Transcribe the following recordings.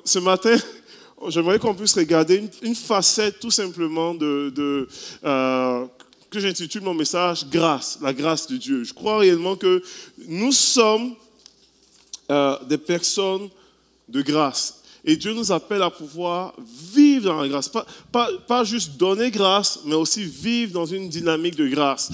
Ce matin, j'aimerais qu'on puisse regarder une facette tout simplement que j'intitule mon message « Grâce », la grâce de Dieu. Je crois réellement que nous sommes des personnes de grâce. Et Dieu nous appelle à pouvoir vivre dans la grâce. Pas juste donner grâce, mais aussi vivre dans une dynamique de grâce.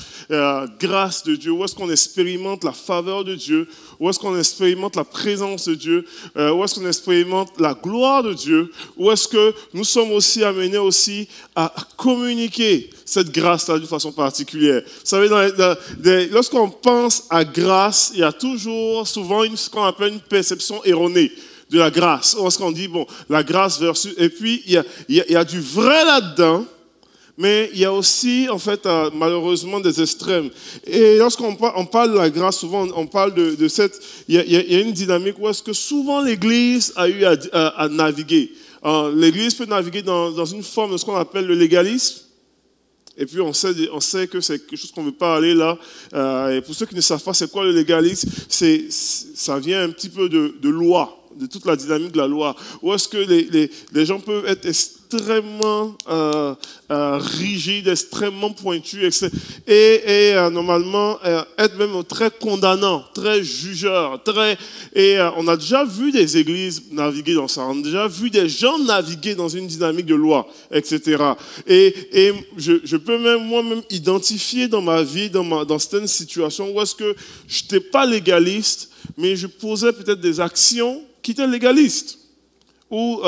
Grâce de Dieu, où est-ce qu'on expérimente la faveur de Dieu, où est-ce qu'on expérimente la présence de Dieu, où est-ce qu'on expérimente la gloire de Dieu, où est-ce que nous sommes aussi amenés aussi à communiquer cette grâce-là d'une façon particulière. Vous savez, lorsqu'on pense à grâce, il y a toujours, souvent, ce qu'on appelle une perception erronée de la grâce. Où est-ce qu'on dit, bon, la grâce versus... Et puis, il y a du vrai là-dedans, mais il y a aussi, en fait, malheureusement, des extrêmes. Et lorsqu'on parle de la grâce, souvent, on parle de cette... Il y a une dynamique où est-ce que souvent l'Église a eu à naviguer. L'Église peut naviguer dans une forme de ce qu'on appelle le légalisme. Et puis, on sait que c'est quelque chose qu'on ne veut pas aller là. Et pour ceux qui ne savent pas c'est quoi le légalisme, ça vient un petit peu de loi, de toute la dynamique de la loi. Où est-ce que les gens peuvent être extrêmement rigides, extrêmement pointus, et normalement être même très condamnants, très jugeurs. On a déjà vu des églises naviguer dans ça. On a déjà vu des gens naviguer dans une dynamique de loi, etc. Et je peux même moi-même identifier dans ma vie, dans certaines situations où est-ce que je n'étais pas légaliste, mais je posais peut-être des actions qui étaient légalistes. Ou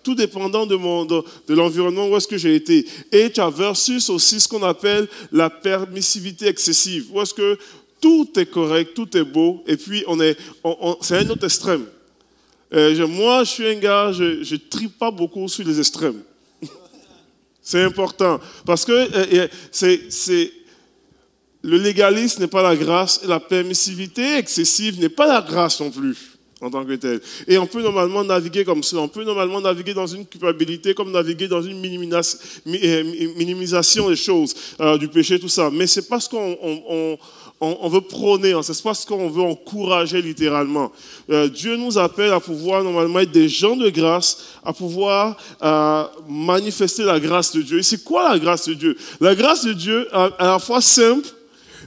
tout dépendant de l'environnement où est-ce que j'ai été. Et tu as versus aussi ce qu'on appelle la permissivité excessive. Où est-ce que tout est correct, tout est beau, et puis c'est un autre extrême. Moi, je suis un gars, je ne tripe pas beaucoup sur les extrêmes. C'est important. Parce que le légalisme n'est pas la grâce, et la permissivité excessive n'est pas la grâce non plus. En tant que tel. Et on peut normalement naviguer comme ça. On peut normalement naviguer dans une culpabilité, comme naviguer dans une minimisation des choses, du péché, tout ça. Mais c'est pas ce qu'on veut prôner, c'est pas ce qu'on veut encourager littéralement. Dieu nous appelle à pouvoir normalement être des gens de grâce, à pouvoir manifester la grâce de Dieu. Et c'est quoi la grâce de Dieu? La grâce de Dieu, à la fois simple,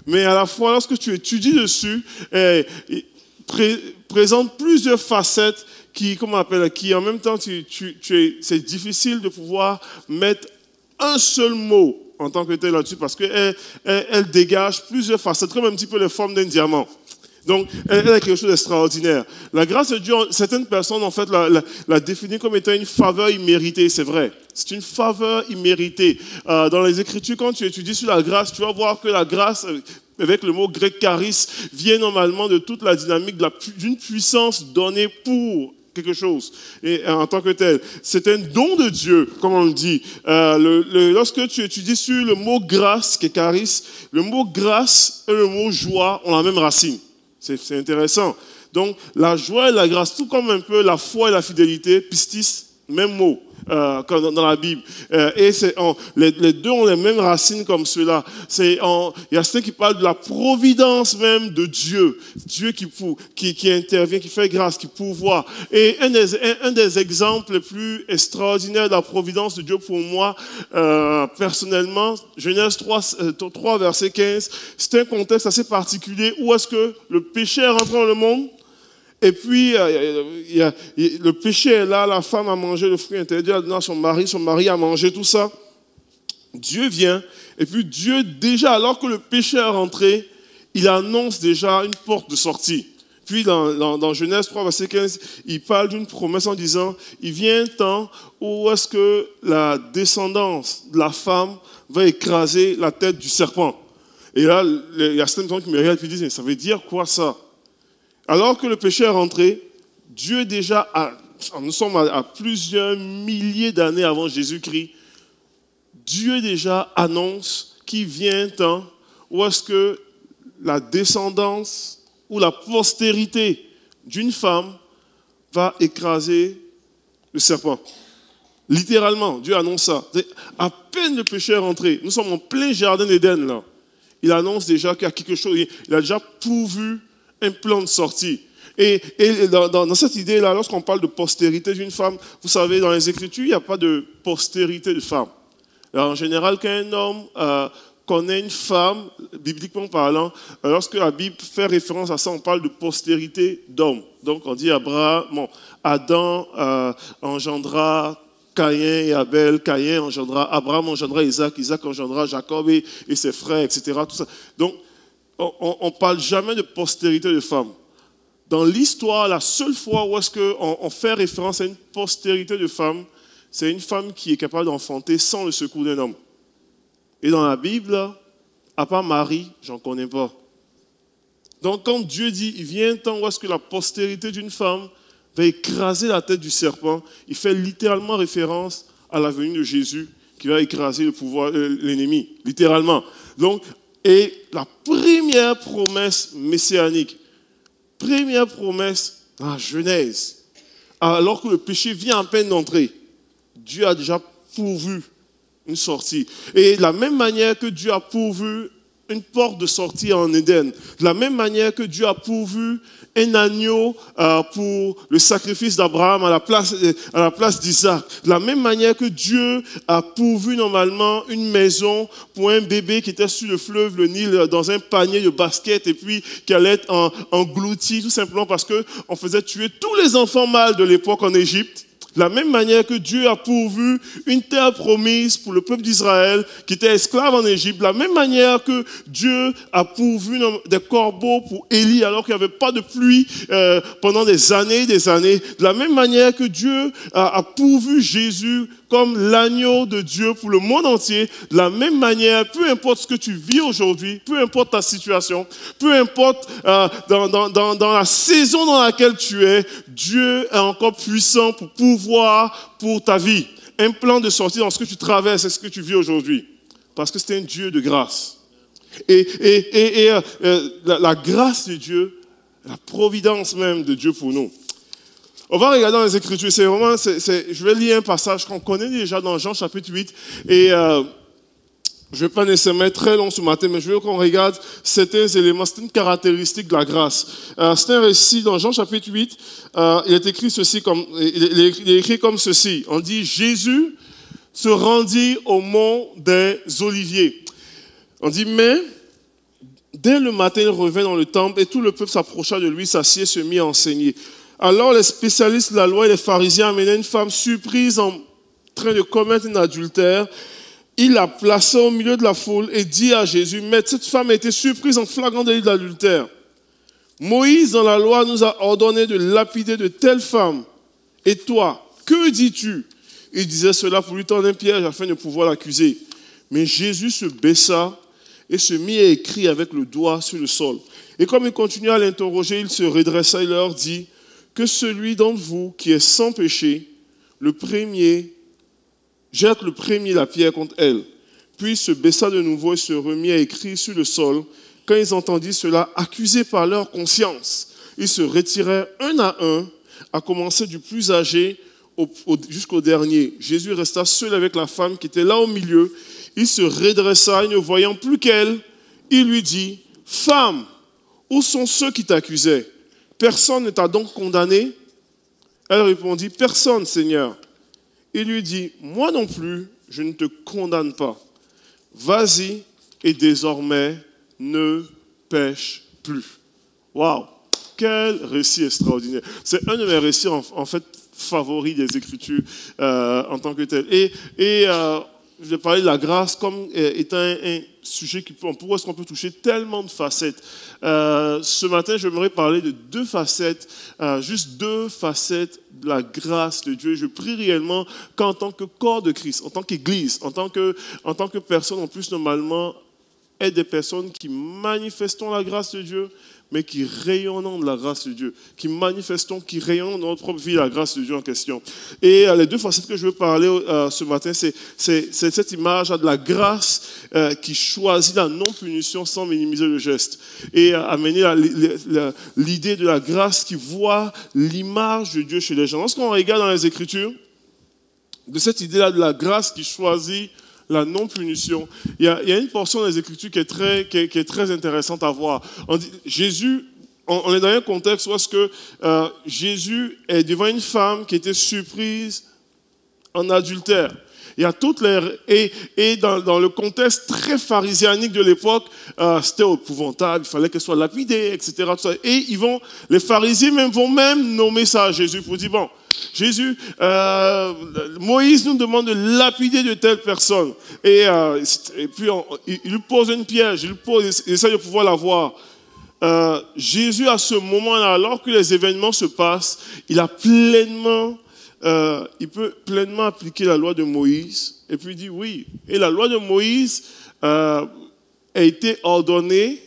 mais à la fois lorsque tu étudies dessus, présente plusieurs facettes qui en même temps, c'est difficile de pouvoir mettre un seul mot en tant que tel là-dessus parce qu'elle dégage plusieurs facettes, comme un petit peu les formes d'un diamant. Donc, elle a quelque chose d'extraordinaire. La grâce de Dieu, certaines personnes, en fait, la définissent comme étant une faveur imméritée, c'est vrai. C'est une faveur imméritée. Dans les Écritures, quand tu étudies sur la grâce, tu vas voir que la grâce, avec le mot grec charis, vient normalement de toute la dynamique d'une puissance donnée pour quelque chose, et en tant que tel. C'est un don de Dieu, comme on le dit. Lorsque tu étudies sur le mot grâce, qui est charis, le mot grâce et le mot joie ont la même racine. C'est intéressant. Donc, la joie et la grâce, tout comme un peu la foi et la fidélité, pistis, même mot. Comme dans la Bible. Et les deux ont les mêmes racines comme cela. Il y a certains qui parlent de la providence même de Dieu. Dieu qui intervient, qui fait grâce, qui pourvoit. Et un des exemples les plus extraordinaires de la providence de Dieu pour moi, personnellement, Genèse 3 verset 15, c'est un contexte assez particulier où est-ce que le péché est rentré dans le monde. Et puis, le péché est là, la femme a mangé le fruit interdit à son mari a mangé tout ça. Dieu vient, et puis Dieu, déjà, alors que le péché est rentré, il annonce déjà une porte de sortie. Puis, dans Genèse 3, verset 15, il parle d'une promesse en disant, il vient un temps où est-ce que la descendance de la femme va écraser la tête du serpent. Et là, il y a certaines gens qui me regardent et disent, ça veut dire quoi ça? Alors que le péché est rentré, Dieu déjà, nous sommes à plusieurs milliers d'années avant Jésus-Christ, Dieu déjà annonce qu'il vient un temps où est-ce que la descendance ou la postérité d'une femme va écraser le serpent. Littéralement, Dieu annonce ça. À peine le péché est rentré, nous sommes en plein jardin d'Éden là. Il annonce déjà qu'il y a quelque chose, il a déjà pourvu un plan de sortie. Et dans cette idée-là, lorsqu'on parle de postérité d'une femme, vous savez, dans les Écritures, il n'y a pas de postérité de femme. Alors, en général, quand un homme connaît une femme, bibliquement parlant, lorsque la Bible fait référence à ça, on parle de postérité d'homme. Donc, on dit Adam engendra Caïn et Abel, Caïn engendra Abraham, engendra Isaac, Isaac engendra Jacob et ses frères, etc. Tout ça. Donc, on ne parle jamais de postérité de femme. Dans l'histoire, la seule fois où est-ce qu'on fait référence à une postérité de femme, c'est une femme qui est capable d'enfanter sans le secours d'un homme. Et dans la Bible, à part Marie, j'en connais pas. Donc quand Dieu dit, il vient un temps où est-ce que la postérité d'une femme va écraser la tête du serpent, il fait littéralement référence à la venue de Jésus qui va écraser l'ennemi, littéralement. Donc, et la première promesse messianique, première promesse dans la Genèse, alors que le péché vient à peine d'entrer, Dieu a déjà pourvu une sortie. Et de la même manière que Dieu a pourvu une porte de sortie en Éden, de la même manière que Dieu a pourvu un agneau pour le sacrifice d'Abraham à la place d'Isaac, de la même manière que Dieu a pourvu normalement une maison pour un bébé qui était sur le fleuve, le Nil, dans un panier de basket et puis qui allait être englouti tout simplement parce qu'on faisait tuer tous les enfants mâles de l'époque en Égypte. De la même manière que Dieu a pourvu une terre promise pour le peuple d'Israël qui était esclave en Égypte, de la même manière que Dieu a pourvu des corbeaux pour Élie alors qu'il n'y avait pas de pluie pendant des années, de la même manière que Dieu a pourvu Jésus comme l'agneau de Dieu pour le monde entier, de la même manière, peu importe ce que tu vis aujourd'hui, peu importe ta situation, peu importe dans la saison dans laquelle tu es, Dieu est encore puissant pour pouvoir pour ta vie. Un plan de sortie dans ce que tu traverses et ce que tu vis aujourd'hui. Parce que c'est un Dieu de grâce. Et la grâce de Dieu, la providence même de Dieu pour nous. On va regarder dans les Écritures. Je vais lire un passage qu'on connaît déjà dans Jean chapitre 8. Et je ne vais pas nécessairement être très long ce matin, mais je veux qu'on regarde certains éléments. C'est une caractéristique de la grâce. C'est un récit dans Jean chapitre 8. Il est écrit il est écrit comme ceci. On dit, Jésus se rendit au mont des Oliviers. On dit, mais dès le matin, il revint dans le temple et tout le peuple s'approcha de lui, s'assied, se mit à enseigner. Alors les spécialistes de la loi et les pharisiens amenaient une femme surprise en train de commettre un adultère. Il la plaça au milieu de la foule et dit à Jésus, Maître, cette femme a été surprise en flagrant délit d'adultère. Moïse, dans la loi, nous a ordonné de lapider de telles femmes. Et toi, que dis-tu? Il disait cela pour lui tendre un piège afin de pouvoir l'accuser. Mais Jésus se baissa et se mit à écrire avec le doigt sur le sol. Et comme il continuait à l'interroger, il se redressa et leur dit, que celui d'entre vous qui est sans péché, jette le premier la pierre contre elle. Puis il se baissa de nouveau et se remit à écrire sur le sol. Quand ils entendirent cela, accusés par leur conscience, ils se retirèrent un, à commencer du plus âgé jusqu'au dernier. Jésus resta seul avec la femme qui était là au milieu. Il se redressa et ne voyant plus qu'elle, il lui dit, « Femme, où sont ceux qui t'accusaient ? Personne ne t'a donc condamné ?» Elle répondit, « Personne, Seigneur. » Il lui dit, « Moi non plus, je ne te condamne pas. Vas-y et désormais ne pêche plus. » Waouh, quel récit extraordinaire. C'est un de mes récits en fait favoris des Écritures en tant que tel. Je vais parler de la grâce comme étant un sujet pourquoi est-ce qu'on peut toucher tellement de facettes. Ce matin, j'aimerais parler de deux facettes, juste deux facettes de la grâce de Dieu. Je prie réellement qu'en tant que corps de Christ, en tant qu'Église, en tant que personne, en plus normalement, être des personnes qui manifestons la grâce de Dieu, mais qui rayonnons de la grâce de Dieu, qui manifestons, qui rayonnons dans notre propre vie la grâce de Dieu en question. Et les deux facettes que je veux parler ce matin, c'est cette image de la grâce qui choisit la non-punition sans minimiser le geste. Et amener l'idée de la grâce qui voit l'image de Dieu chez les gens. Lorsqu'on regarde dans les Écritures, de cette idée-là de la grâce qui choisit la non-punition. Il y a une portion des Écritures qui est très intéressante à voir. On dit, Jésus on est dans un contexte où est-ce que Jésus est devant une femme qui était surprise en adultère. Il y a toutes les... Et dans le contexte très pharisianique de l'époque, c'était épouvantable, il fallait qu'elle soit lapidée, etc. Tout ça. Et les pharisiens vont même nommer ça à Jésus pour dire, bon, Jésus, Moïse nous demande de lapider de telle personne. Et puis, il lui pose une piège, il essaie de pouvoir la voir. Jésus, à ce moment-là, alors que les événements se passent, il peut pleinement appliquer la loi de Moïse. Et puis il dit oui. Et la loi de Moïse a été ordonnée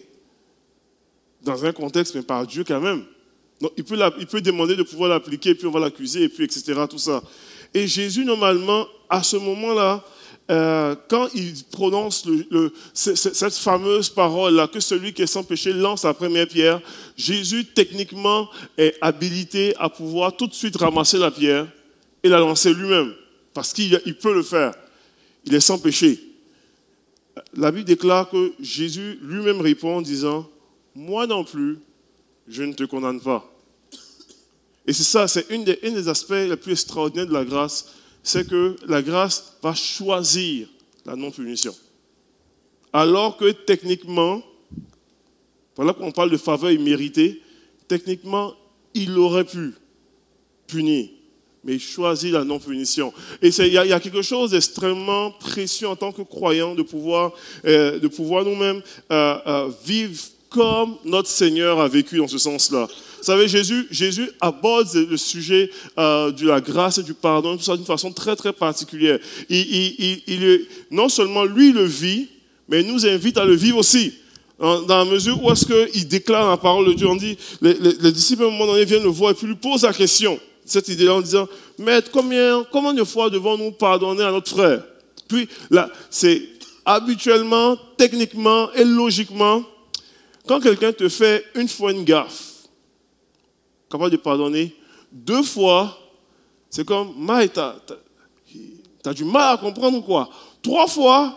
dans un contexte, mais par Dieu quand même. Donc il peut demander de pouvoir l'appliquer, puis on va l'accuser, et puis etc. Tout ça. Et Jésus, normalement, à ce moment-là, quand il prononce cette fameuse parole-là, que celui qui est sans péché lance la première pierre, Jésus, techniquement, est habilité à pouvoir tout de suite ramasser la pierre et la lancer lui-même, parce qu'il peut le faire. Il est sans péché. La Bible déclare que Jésus lui-même répond en disant « Moi non plus, je ne te condamne pas ». Et c'est ça, c'est un des aspects les plus extraordinaires de la grâce, c'est que la grâce va choisir la non-punition. Alors que techniquement, voilà qu'on parle de faveur imméritée, techniquement, il aurait pu punir, mais il choisit la non-punition. Et il y a quelque chose d'extrêmement précieux en tant que croyant de pouvoir nous-mêmes vivre comme notre Seigneur a vécu dans ce sens-là. Vous savez, Jésus aborde le sujet de la grâce et du pardon tout ça d'une façon très, très particulière. Non seulement lui le vit, mais il nous invite à le vivre aussi. Dans la mesure où est-ce qu'il déclare la parole de Dieu, on dit, les disciples à un moment donné viennent le voir et puis lui posent la question, cette idée-là en disant, Maître, combien de fois devons-nous pardonner à notre frère? Puis là, c'est habituellement, techniquement et logiquement, quand quelqu'un te fait une fois une gaffe, capable de pardonner, 2 fois, c'est comme, t'as du mal à comprendre ou quoi? 3 fois,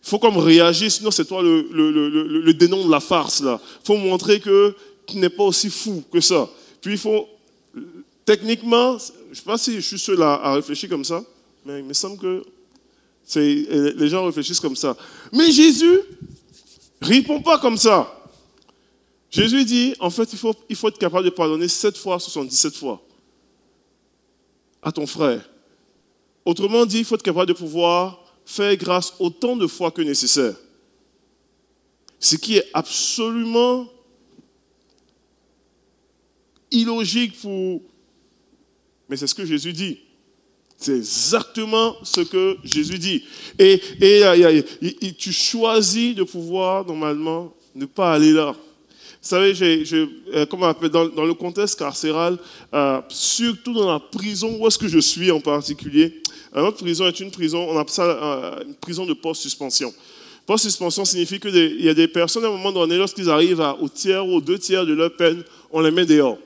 il faut comme réagir, sinon c'est toi le dénom de la farce là. Il faut montrer que tu n'es pas aussi fou que ça. Puis il faut, techniquement, je ne sais pas si je suis seul à réfléchir comme ça, mais il me semble que les gens réfléchissent comme ça. Mais Jésus ne répond pas comme ça. Jésus dit, en fait, il faut être capable de pardonner 7 fois, 77 fois à ton frère. Autrement dit, il faut être capable de pouvoir faire grâce autant de fois que nécessaire. Ce qui est absolument illogique mais c'est ce que Jésus dit. C'est exactement ce que Jésus dit. Et tu choisis de pouvoir, normalement, ne pas aller là. Vous savez, dans le contexte carcéral, surtout dans la prison où est-ce que je suis en particulier, notre prison est une prison, on appelle ça une prison de post-suspension. Post-suspension signifie qu'il y a des personnes, à un moment donné, lorsqu'ils arrivent au tiers ou aux 2 tiers de leur peine, on les met dehors.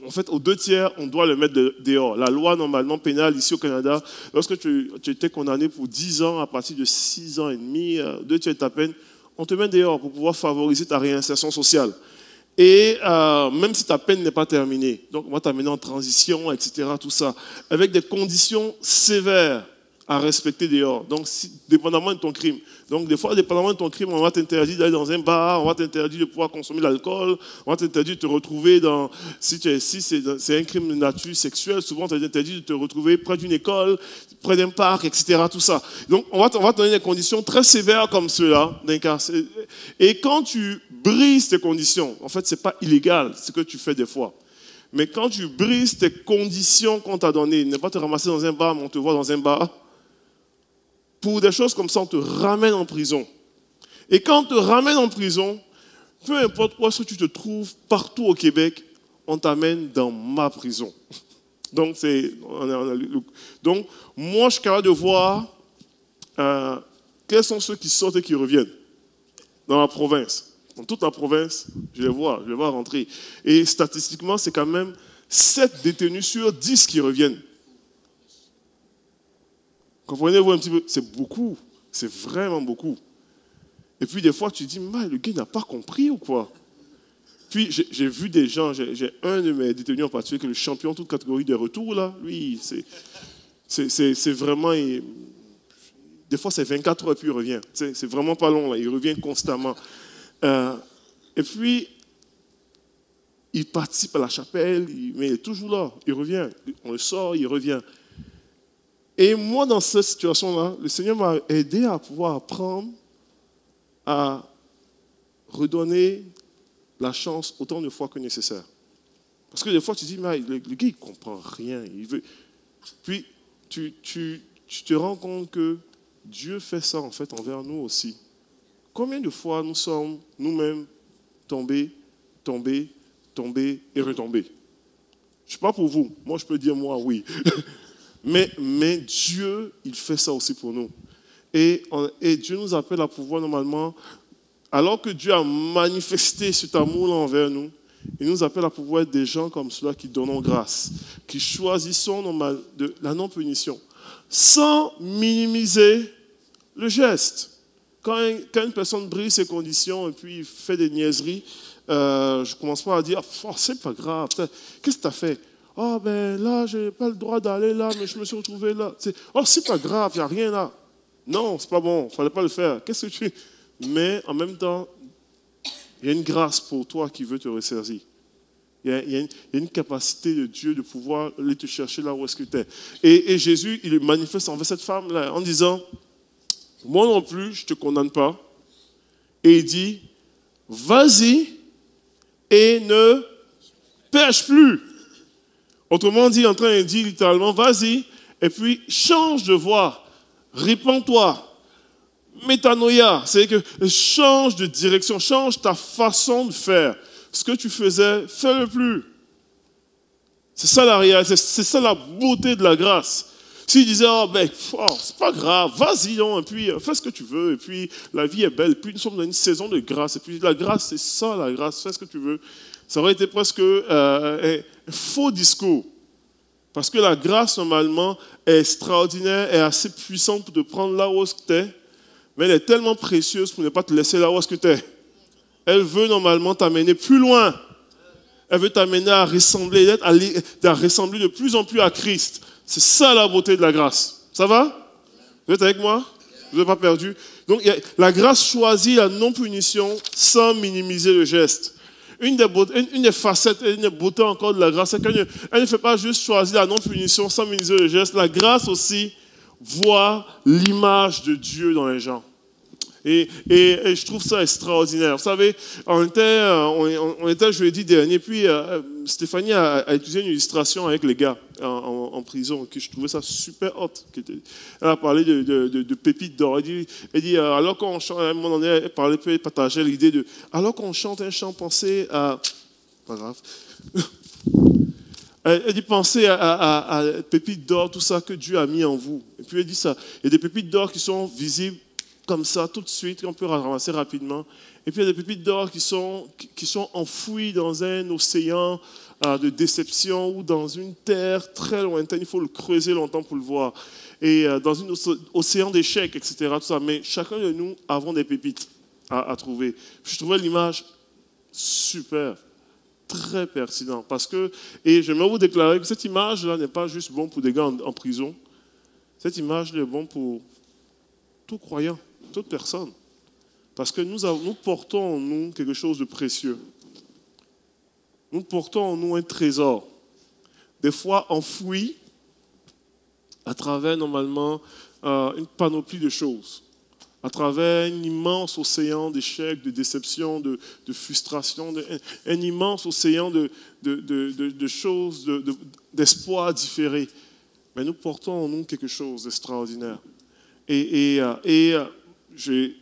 En fait, aux 2 tiers, on doit les mettre dehors. La loi, normalement, pénale, ici au Canada, lorsque tu étais condamné pour 10 ans, à partir de 6 ans et demi, 2 tiers de ta peine, on te met dehors pour pouvoir favoriser ta réinsertion sociale. Et même si ta peine n'est pas terminée, donc on va t'amener en transition, etc., tout ça, avec des conditions sévères à respecter dehors, donc dépendamment de ton crime. Donc des fois, dépendamment de ton crime, on va t'interdire d'aller dans un bar, on va t'interdire de pouvoir consommer de l'alcool, on va t'interdire de te retrouver si c'est un crime de nature sexuelle, souvent on t'interdit de te retrouver près d'une école, près d'un parc, etc., tout ça. Donc on va te donner des conditions très sévères comme cela, et quand tu brises tes conditions, en fait, c'est pas illégal ce que tu fais des fois. Mais quand tu brises tes conditions qu'on t'a données, ne pas te ramasser dans un bar, mais on te voit dans un bar, pour des choses comme ça, on te ramène en prison. Et quand on te ramène en prison, peu importe où est-ce que tu te trouves, partout au Québec, on t'amène dans ma prison. Donc, moi, je suis capable de voir quels sont ceux qui sortent et qui reviennent dans la province. Dans toute la province, je les vois rentrer. Et statistiquement, c'est quand même 7 détenus sur 10 qui reviennent. Comprenez-vous un petit peu? C'est beaucoup. C'est vraiment beaucoup. Et puis des fois, tu te dis, le gars n'a pas compris ou quoi? Puis j'ai vu des gens, j'ai un de mes détenus en particulier, qui est le champion de toute catégorie de retour, là. Lui, c'est vraiment... Des fois, c'est 24 heures, puis il revient. C'est vraiment pas long, là. Il revient constamment. Et puis, il participe à la chapelle, mais il est toujours là. Il revient. On le sort, il revient. Et moi, dans cette situation-là, le Seigneur m'a aidé à pouvoir apprendre à redonner la chance autant de fois que nécessaire. Parce que des fois, tu dis, mais le gars, il ne comprend rien. Il veut... Puis, tu te rends compte que Dieu fait ça, en fait, envers nous aussi. Combien de fois nous sommes nous-mêmes tombés et retombés? Je ne sais pas pour vous. Moi, je peux dire, moi, oui. mais Dieu, il fait ça aussi pour nous. Et Dieu nous appelle à pouvoir, normalement, alors que Dieu a manifesté cet amour envers nous, il nous appelle à pouvoir être des gens comme ceux-là qui donnons grâce, qui choisissons la non-punition, sans minimiser le geste. Quand une personne brise ses conditions et puis fait des niaiseries, je ne commence pas à dire oh, « c'est pas grave, qu'est-ce que tu as fait ?»« Oh, ben là, je n'ai pas le droit d'aller là, mais je me suis retrouvé là. »« Oh, c'est pas grave, il n'y a rien là. » Non, c'est pas bon, il ne fallait pas le faire. Qu'est-ce que tu... Mais en même temps, il y a une grâce pour toi qui veut te ressaisir. Il y a une capacité de Dieu de pouvoir aller te chercher là où est-ce que tu es. Et Jésus, il manifeste envers cette femme-là en disant « Moi non plus, je ne te condamne pas. » Et il dit « Vas-y et ne pêche plus. » Autrement dit, en train de dire littéralement « Vas-y et puis change de voie, répands-toi. » Métanoïa, c'est-à-dire que change de direction, change ta façon de faire. Ce que tu faisais, fais-le plus. C'est ça la réalité, c'est ça la beauté de la grâce. S'il disait, oh, ben, c'est pas grave, vas-y, et puis fais ce que tu veux, et puis la vie est belle, et puis nous sommes dans une saison de grâce, et puis la grâce, c'est ça la grâce, fais ce que tu veux. Ça aurait été presque un faux discours. Parce que la grâce, normalement, est extraordinaire, est assez puissante pour te prendre là où tu es. Mais elle est tellement précieuse pour ne pas te laisser là où est-ce que tu es. Elle veut normalement t'amener plus loin. Elle veut t'amener à ressembler de plus en plus à Christ. C'est ça la beauté de la grâce. Ça va? Vous êtes avec moi? Vous n'êtes pas perdu? Donc la grâce choisit la non-punition sans minimiser le geste. Une des facettes, une des beautés encore de la grâce, c'est qu'elle ne fait pas juste choisir la non-punition sans minimiser le geste. La grâce aussi voit l'image de Dieu dans les gens. Et je trouve ça extraordinaire. Vous savez, on était jeudi dernier, puis Stéphanie a utilisé une illustration avec les gars en prison, que je trouvais ça super hot. Elle a parlé de pépites d'or. Elle dit alors qu'on chante, à un moment donné, elle partageait l'idée de, alors qu'on chante un chant, pensez à... Pas grave. Elle dit, pensez à pépites d'or, tout ça que Dieu a mis en vous. Et puis elle dit ça, il y a des pépites d'or qui sont visibles comme ça, tout de suite, qu'on peut ramasser rapidement. Et puis il y a des pépites d'or qui sont enfouies dans un océan de déception ou dans une terre très lointaine. Il faut le creuser longtemps pour le voir. Et dans un océan d'échecs, etc. Tout ça. Mais chacun de nous avons des pépites à trouver. Je trouvais l'image super. Très pertinent. Parce que, et j'aimerais vous déclarer que cette image-là n'est pas juste bon pour des gars en prison. Cette image-là est bon pour tout croyant, toute personne. Parce que nous portons en nous quelque chose de précieux. Nous portons en nous un trésor. Des fois enfoui à travers normalement une panoplie de choses. À travers un immense océan d'échecs, de déceptions, de frustrations, un immense océan de choses, d'espoirs différés. Mais nous portons en nous quelque chose d'extraordinaire. Et j'ai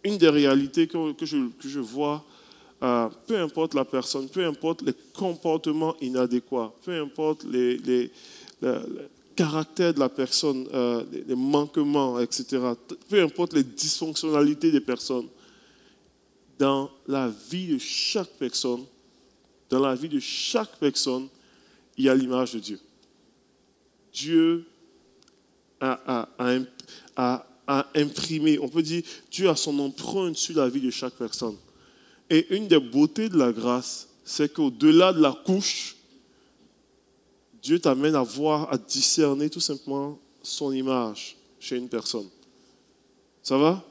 une des réalités que je vois, peu importe la personne, peu importe les comportements inadéquats, peu importe le caractère de la personne, les manquements, etc. Peu importe les dysfonctionnalités des personnes, dans la vie de chaque personne, il y a l'image de Dieu. Dieu a imprimé, on peut dire, Dieu a son empreinte sur la vie de chaque personne. Et une des beautés de la grâce, c'est qu'au-delà de la couche, Dieu t'amène à voir, à discerner tout simplement son image chez une personne. Ça va?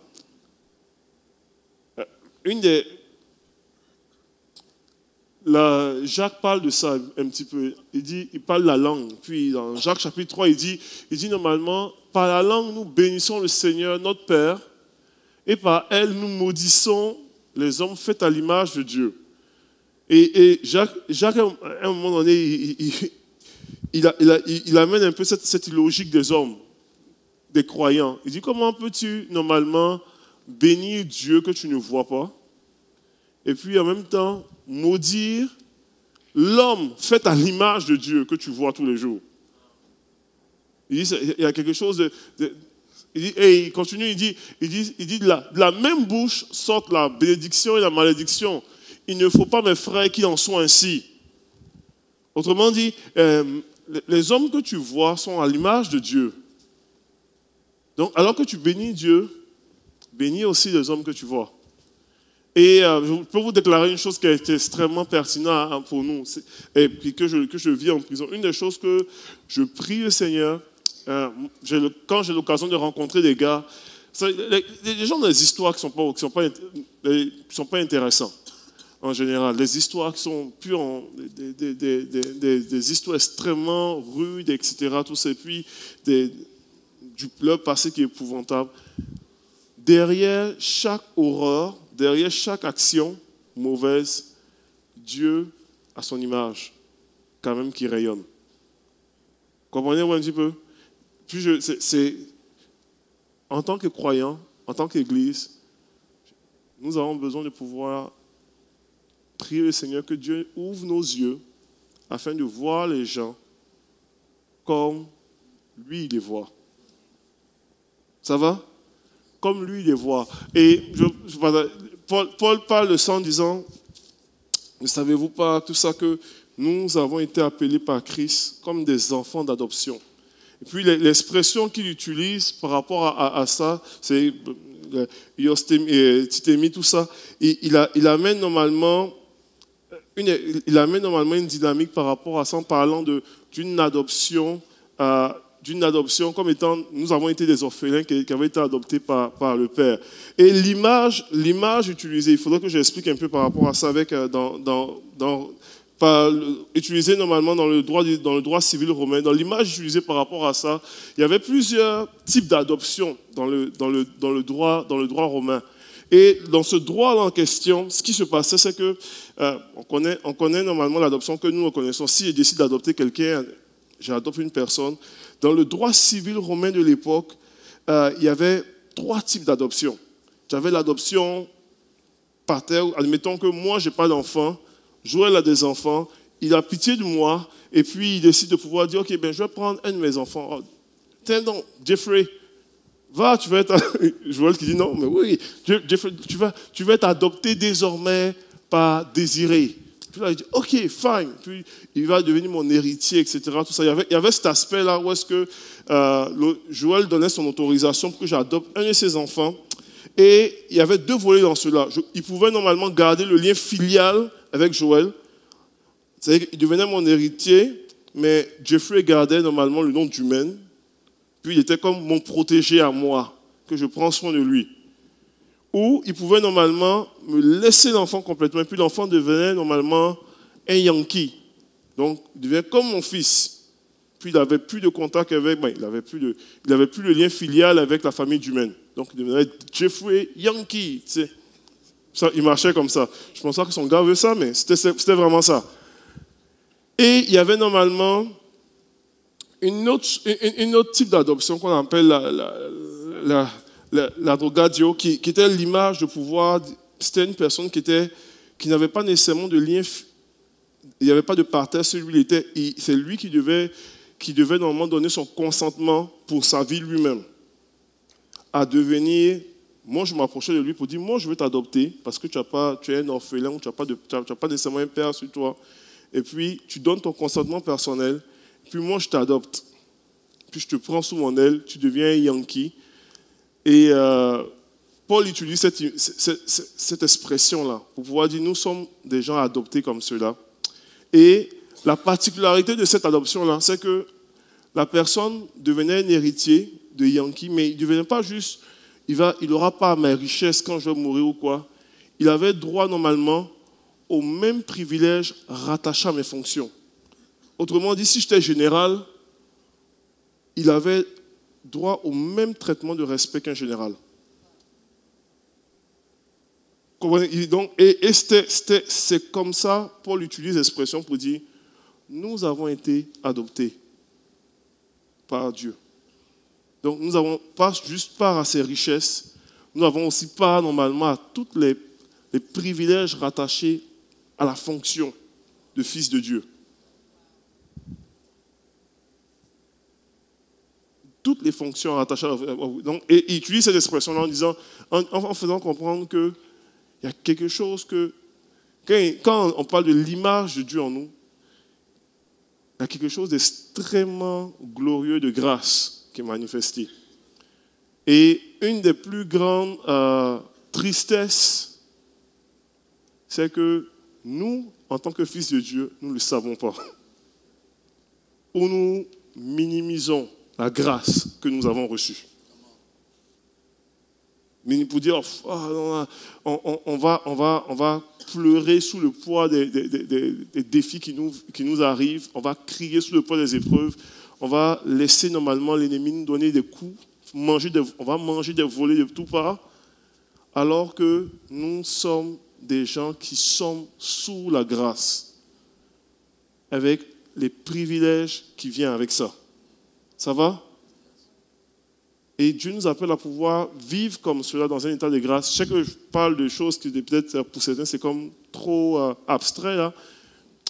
Jacques parle de ça un petit peu. Il parle de la langue. Puis dans Jacques chapitre 3, il dit normalement, par la langue, nous bénissons le Seigneur, notre Père, et par elle, nous maudissons les hommes faits à l'image de Dieu. Et Jacques, à un moment donné, il amène un peu cette logique des hommes, des croyants. Il dit, comment peux-tu normalement bénir Dieu que tu ne vois pas, et puis en même temps maudire l'homme fait à l'image de Dieu que tu vois tous les jours? Il dit, il y a quelque chose il continue, il dit de la même bouche sortent la bénédiction et la malédiction. Il ne faut pas, mes frères, qu'il en soit ainsi. Autrement dit, les hommes que tu vois sont à l'image de Dieu. Donc, alors que tu bénis Dieu, bénis aussi les hommes que tu vois. Et je peux vous déclarer une chose qui a été extrêmement pertinente pour nous, et puis que je vis en prison. Une des choses que je prie le Seigneur, quand j'ai l'occasion de rencontrer des gars, les gens ont des histoires qui ne sont pas intéressantes en général. Des histoires qui sont pures, des histoires extrêmement rudes, etc. Tout ça, et puis du leur passé qui est épouvantable. Derrière chaque horreur, derrière chaque action mauvaise, Dieu a son image, quand même, qui rayonne. Comprenez-vous un petit peu? Puis en tant que croyants, en tant qu'Église, nous avons besoin de pouvoir prier le Seigneur que Dieu ouvre nos yeux afin de voir les gens comme lui, il les voit. Ça va? Comme lui, il les voit. Et Paul parle de ça en disant, ne savez-vous pas tout ça que nous avons été appelés par Christ comme des enfants d'adoption? Et puis l'expression qu'il utilise par rapport à ça, c'est Titémi, tout ça, il amène normalement une dynamique par rapport à ça en parlant d'une adoption comme étant, nous avons été des orphelins qui avaient été adoptés par le Père. Et l'image utilisée, il faudrait que j'explique un peu par rapport à ça utilisée normalement dans le droit civil romain. Dans l'image utilisée par rapport à ça, il y avait plusieurs types d'adoption dans le droit romain. Et dans ce droit en question, ce qui se passait, c'est que on connaît normalement l'adoption que nous connaissons. Si je décide d'adopter quelqu'un, j'adopte une personne. Dans le droit civil romain de l'époque, il y avait 3 types d'adoption. J'avais l'adoption par terre. Admettons que moi, je n'ai pas d'enfant. Joël a des enfants. Il a pitié de moi. Et puis, il décide de pouvoir dire, OK, je vais prendre un de mes enfants. Oh, tiens donc, Jeffrey, va, tu vas être... Joël qui dit non, mais oui, Jeffrey, tu vas être adopté désormais par Désiré. Puis là, il dit, OK, fine. Puis il va devenir mon héritier, etc. Tout ça. Il y avait cet aspect-là où est-ce que Joël donnait son autorisation pour que j'adopte un de ses enfants. Et il y avait 2 volets dans cela. Il pouvait normalement garder le lien filial avec Joël. C'est-à-dire qu'il devenait mon héritier, mais Jeffrey gardait normalement le nom d'Humaine. Puis il était comme mon protégé à moi, que je prends soin de lui. Ou il pouvait normalement me laisser l'enfant complètement, et puis l'enfant devenait normalement un Yankee. Donc, il devenait comme mon fils. Puis il n'avait plus de contact avec, il n'avait plus le lien filial avec la famille d'Humaine. Donc, il devenait Jeffrey Yankee. Tu sais. Ça, il marchait comme ça. Je pense pas que son gars veut ça, mais c'était vraiment ça. Et il y avait normalement une autre type d'adoption qu'on appelle la drogadio, qui était l'image de pouvoir. C'était une personne qui n'avait pas nécessairement de lien, il n'y avait pas de partage, c'est lui qui devait normalement donner son consentement pour sa vie lui-même. À devenir, moi je m'approchais de lui pour dire, moi je veux t'adopter parce que tu es un orphelin, ou tu n'as pas nécessairement un père sur toi. Et puis tu donnes ton consentement personnel, puis moi je t'adopte. Puis je te prends sous mon aile, tu deviens un Yankee. Et Paul utilise cette expression-là pour pouvoir dire nous sommes des gens adoptés comme ceux-là. Et la particularité de cette adoption-là, c'est que la personne devenait un héritier de Yankee, mais il ne devenait pas juste, il n'aura pas mes richesses quand je vais mourir ou quoi. Il avait droit normalement aux mêmes privilèges rattachés à mes fonctions. Autrement dit, si j'étais général, il avait droit au même traitement de respect qu'un général. Donc, c'est comme ça, Paul utilise l'expression pour dire, nous avons été adoptés par Dieu. Donc nous n'avons pas juste part à ses richesses, nous avons aussi part normalement à tous les privilèges rattachés à la fonction de fils de Dieu. Toutes les fonctions rattachées à donc, et il utilise cette expression-là en disant, en faisant comprendre que il y a quelque chose que, quand on parle de l'image de Dieu en nous, il y a quelque chose d'extrêmement glorieux de grâce qui est manifesté. Et une des plus grandes tristesses, c'est que nous, en tant que fils de Dieu, nous ne le savons pas. Ou nous minimisons la grâce que nous avons reçue. Mais pour dire, on va pleurer sous le poids des défis qui nous arrivent, on va crier sous le poids des épreuves, on va laisser normalement l'ennemi nous donner des coups, on va manger des volets de tout part, alors que nous sommes des gens qui sommes sous la grâce, avec les privilèges qui viennent avec ça. Ça va? Et Dieu nous appelle à pouvoir vivre comme cela dans un état de grâce. Je sais que je parle de choses qui peut-être pour certains c'est comme trop abstrait, là,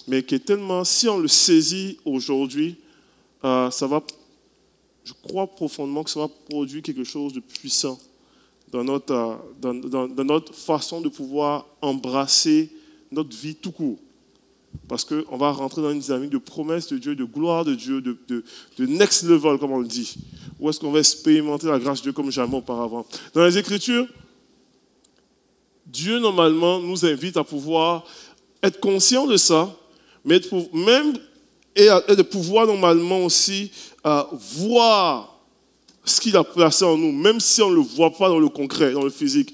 mais qui est tellement, si on le saisit aujourd'hui, ça va, je crois profondément que ça va produire quelque chose de puissant dans notre façon de pouvoir embrasser notre vie tout court. Parce qu'on va rentrer dans une dynamique de promesse de Dieu, de gloire de Dieu, de next level, comme on le dit. Où est-ce qu'on va expérimenter la grâce de Dieu comme jamais auparavant. Dans les Écritures, Dieu, normalement, nous invite à pouvoir être conscient de ça, mais de pouvoir, normalement, aussi voir ce qu'il a placé en nous, même si on ne le voit pas dans le concret, dans le physique.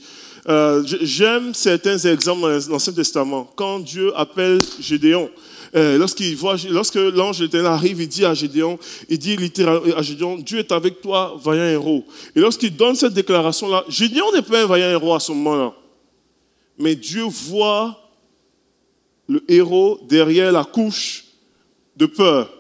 J'aime certains exemples dans l'Ancien Testament. Quand Dieu appelle Gédéon, lorsque l'ange de l'Éternel arrive, il dit à Gédéon, il dit littéralement à Gédéon, Dieu est avec toi, vaillant héros. Et lorsqu'il donne cette déclaration-là, Gédéon n'est pas un vaillant héros à ce moment-là. Mais Dieu voit le héros derrière la couche de peur.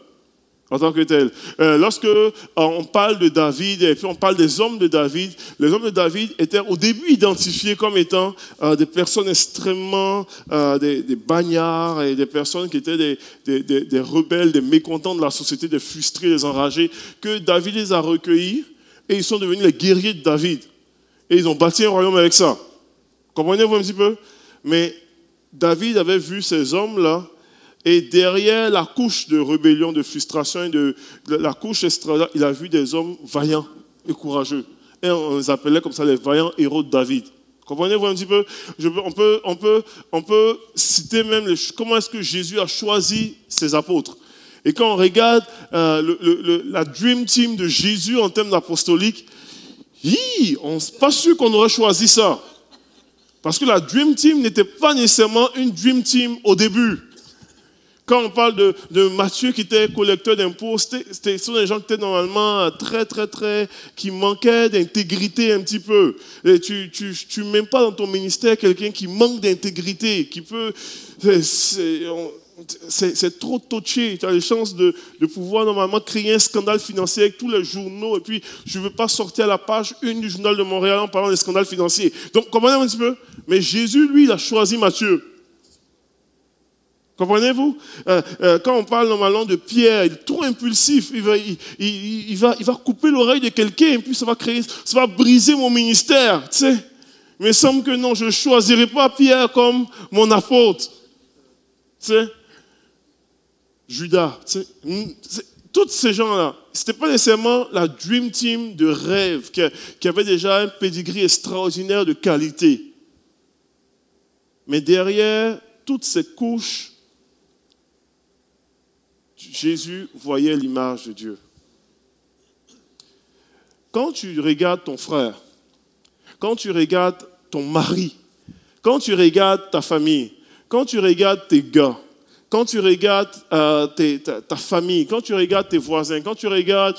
En tant que tel. Lorsque on parle de David, et puis on parle des hommes de David, les hommes de David étaient au début identifiés comme étant des personnes extrêmement, des bagnards, et des personnes qui étaient des rebelles, des mécontents de la société, des frustrés, des enragés, que David les a recueillis, et ils sont devenus les guerriers de David. Et ils ont bâti un royaume avec ça. Comprenez-vous un petit peu? Mais David avait vu ces hommes-là, et derrière la couche de rébellion, de frustration, de la couche extra, il a vu des hommes vaillants et courageux. Et on les appelait comme ça les vaillants héros de David. Comprenez-vous un petit peu? On peut citer même comment est-ce que Jésus a choisi ses apôtres. Et quand on regarde la Dream Team de Jésus en termes d'apostolique, on n'est pas sûr qu'on aurait choisi ça. Parce que la Dream Team n'était pas nécessairement une Dream Team au début. Quand on parle de Matthieu qui était collecteur d'impôts, ce sont des gens qui étaient normalement qui manquaient d'intégrité un petit peu. Et tu ne mets pas dans ton ministère quelqu'un qui manque d'intégrité, qui peut... C'est trop touché. Tu as les chances de pouvoir normalement créer un scandale financier avec tous les journaux. Et puis, je ne veux pas sortir à la page 1 du journal de Montréal en parlant des scandales financiers. Donc, comprenez un petit peu. Mais Jésus, lui, il a choisi Matthieu. Comprenez-vous? Quand on parle normalement de Pierre, il est trop impulsif. Il va couper l'oreille de quelqu'un et puis ça va briser mon ministère. Tu sais? Mais il me semble que non, je ne choisirai pas Pierre comme mon apôtre. Tu sais? Judas. Tu sais? tous ces gens-là, ce n'était pas nécessairement la Dream Team de rêve qui avait déjà un pedigree extraordinaire de qualité. Mais derrière toutes ces couches, Jésus voyait l'image de Dieu. Quand tu regardes ton frère, quand tu regardes ton mari, quand tu regardes ta famille, quand tu regardes tes gars, quand tu regardes ta famille, quand tu regardes tes voisins, quand tu regardes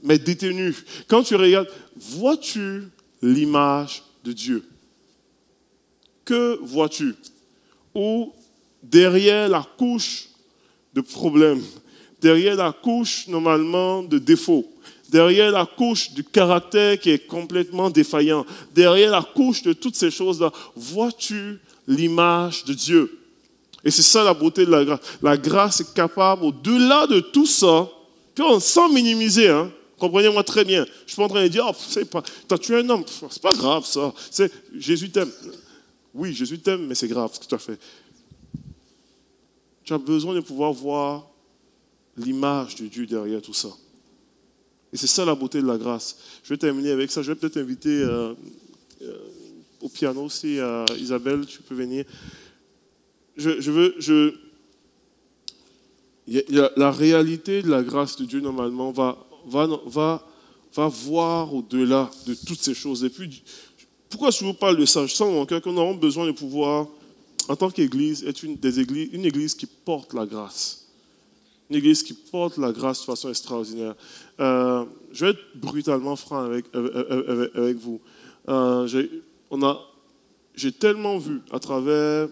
mes détenus, quand tu regardes, vois-tu l'image de Dieu? Que vois-tu? Ou derrière la couche de problèmes, derrière la couche normalement de défauts, derrière la couche du caractère qui est complètement défaillant, derrière la couche de toutes ces choses-là, vois-tu l'image de Dieu? Et c'est ça la beauté de la grâce. La grâce est capable, au-delà de tout ça, sans minimiser, hein, comprenez-moi très bien. Je ne suis pas en train de dire, oh, c'est pas, t'as tué un homme, c'est pas grave ça. Jésus t'aime. Oui, Jésus t'aime, mais c'est grave ce que tu as fait. Tu as besoin de pouvoir voir l'image de Dieu derrière tout ça. Et c'est ça la beauté de la grâce. Je vais terminer avec ça. Je vais peut-être inviter au piano aussi, Isabelle, tu peux venir. La réalité de la grâce de Dieu, normalement, va voir au-delà de toutes ces choses. Et puis, pourquoi je vous parle de ça? Je sens dans mon cœur qu'on a besoin de pouvoir, en tant qu'Église, être une église qui porte la grâce. Une église qui porte la grâce de façon extraordinaire. Je vais être brutalement franc avec vous. J'ai tellement vu à travers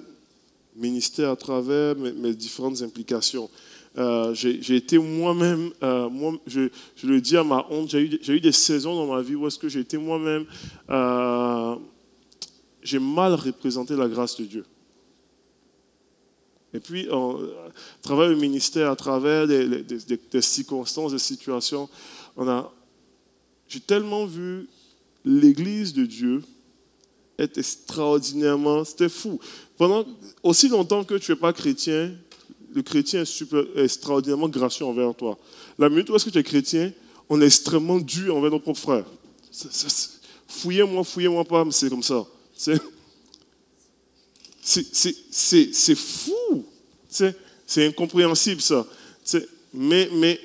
ministère, à travers mes différentes implications. J'ai été moi-même, je le dis à ma honte, j'ai eu des saisons dans ma vie où est-ce que j'ai été moi-même, j'ai mal représenté la grâce de Dieu. Et puis, à travers le ministère, à travers des circonstances, des situations, j'ai tellement vu l'Église de Dieu être extraordinairement, c'était fou. Pendant aussi longtemps que tu n'es pas chrétien, le chrétien est extraordinairement gracieux envers toi. La minute où est-ce que tu es chrétien, on est extrêmement dur envers nos propres frères. Fouillez-moi pas, mais c'est comme ça. C'est fou. C'est incompréhensible, ça. Mais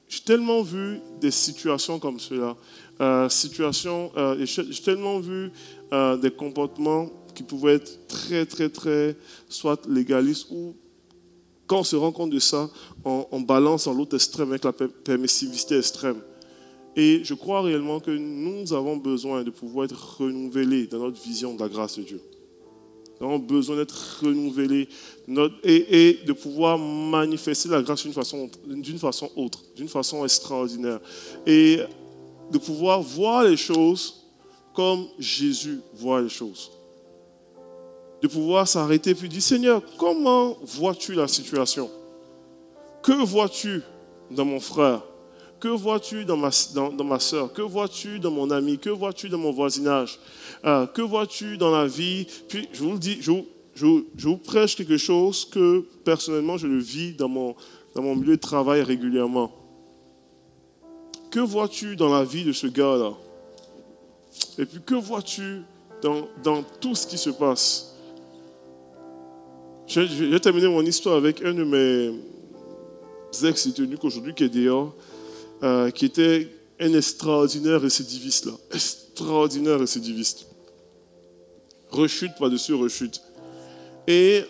j'ai tellement vu des situations comme cela. J'ai tellement vu des comportements qui pouvaient être très, très, très, soit légalistes ou, quand on se rend compte de ça, on balance en l'autre extrême avec la permissivité extrême. Et je crois réellement que nous avons besoin de pouvoir être renouvelés dans notre vision de la grâce de Dieu. Nous avons besoin d'être renouvelés et de pouvoir manifester la grâce d'une façon autre, d'une façon extraordinaire. Et de pouvoir voir les choses comme Jésus voit les choses. De pouvoir s'arrêter et puis dire, Seigneur, comment vois-tu la situation? Que vois-tu dans mon frère? Que vois-tu dans ma soeur? Que vois-tu dans mon ami? Que vois-tu dans mon voisinage? Que vois-tu dans la vie? Puis je vous le dis, je vous prêche quelque chose que personnellement je le vis dans mon milieu de travail régulièrement. Que vois-tu dans la vie de ce gars-là? Et puis que vois-tu dans tout ce qui se passe? Je vais terminer mon histoire avec un de mes ex-détenus aujourd'hui qui est dehors, qui était un extraordinaire récidiviste. Là. Extraordinaire récidiviste. Rechute par-dessus rechute. Et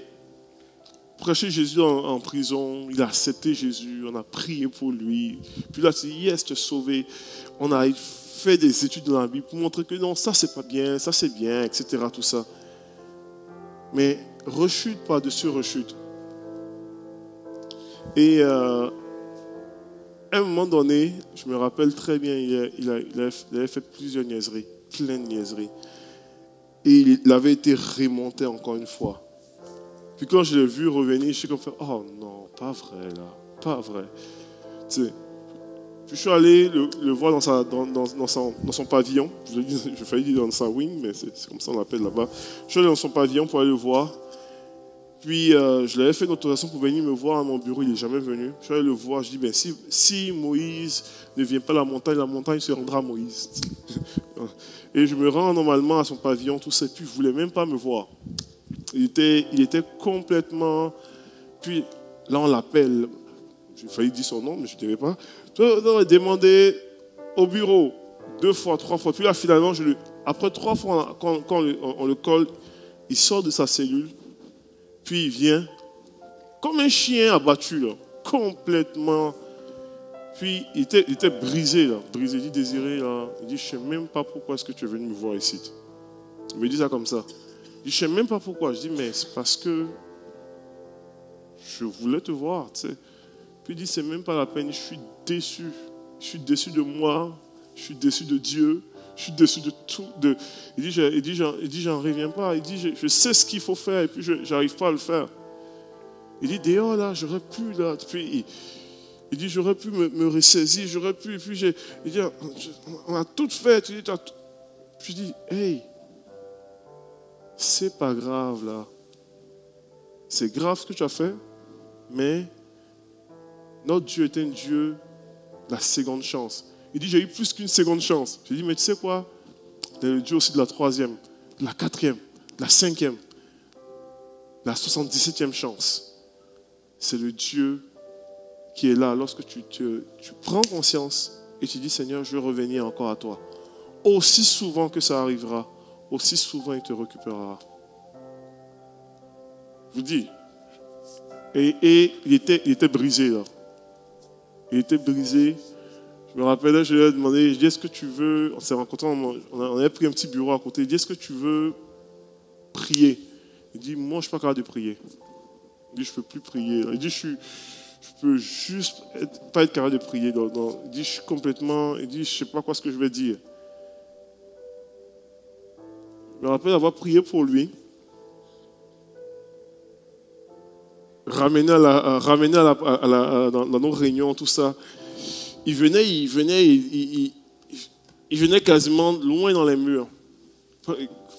prêcher Jésus en prison, il a accepté Jésus, on a prié pour lui. Puis là, il dit, yes, tu es sauvé. On a fait des études dans la Bible pour montrer que non, ça c'est pas bien, ça c'est bien, etc. Tout ça. Mais rechute par-dessus rechute. Et à un moment donné, je me rappelle très bien, il avait fait plusieurs niaiseries, plein de niaiseries. Et il avait été remonté encore une fois. Puis quand je l'ai vu revenir, je suis comme fait, oh non, pas vrai là, pas vrai. Tu sais, puis je suis allé le voir dans son pavillon. Je failli dire dans sa wing, mais c'est comme ça on l'appelle là-bas. Je suis allé dans son pavillon pour aller le voir. Puis je lui avais fait une autorisation pour venir me voir à mon bureau, il n'est jamais venu. Je suis allé le voir, je dis, ben, si Moïse ne vient pas à la montagne se rendra à Moïse. Et je me rends normalement à son pavillon, tout ça, puis il ne voulait même pas me voir. Il était complètement... Puis là, on l'appelle, j'ai failli dire son nom, mais je ne dirais pas. On a demandé au bureau 2 fois, 3 fois. Puis là, finalement, après 3 fois, quand on le colle, il sort de sa cellule. Puis il vient comme un chien abattu, là, complètement. Puis il était brisé, là. Brisé, il dit Désiré, là. Il dit, je ne sais même pas pourquoi est-ce que tu es venu me voir ici. Il me dit ça comme ça. Il dit, je ne sais même pas pourquoi. Je dis, mais c'est parce que je voulais te voir, tu sais. Puis il dit, c'est même pas la peine, je suis déçu. Je suis déçu de moi, je suis déçu de Dieu, je suis déçu de tout. Il dit, j'en reviens pas. Il dit, je sais ce qu'il faut faire et puis je n'arrive pas à le faire. Il dit, d'ailleurs, là, j'aurais pu, là. Puis il dit, j'aurais pu me ressaisir, j'aurais pu. Et puis il dit, on a tout fait. Je dis, hey, c'est pas grave, là. C'est grave ce que tu as fait, mais notre Dieu est un Dieu de la seconde chance. Il dit, j'ai eu plus qu'une seconde chance. J'ai dit, mais tu sais quoi? Il est le Dieu aussi de la 3e, de la 4e, de la 5e, de la 77e chance. C'est le Dieu qui est là lorsque tu prends conscience et tu dis, Seigneur, je veux revenir encore à toi. Aussi souvent que ça arrivera, aussi souvent il te récupérera. Je vous dis. Et il était brisé là. Il était brisé. Je me rappelle, je lui ai demandé, je dis, est-ce que tu veux, on s'est rencontrés, on avait pris un petit bureau à côté, il dit, est-ce que tu veux prier? Il dit, moi je ne suis pas capable de prier. Il dit, je ne peux plus prier. Il dit, je peux juste pas être capable de prier. Il dit, je suis complètement, il dit, je ne sais pas quoi ce que je vais dire. Je me rappelle avoir prié pour lui. Ramener dans nos réunions, tout ça. Il venait quasiment loin dans les murs.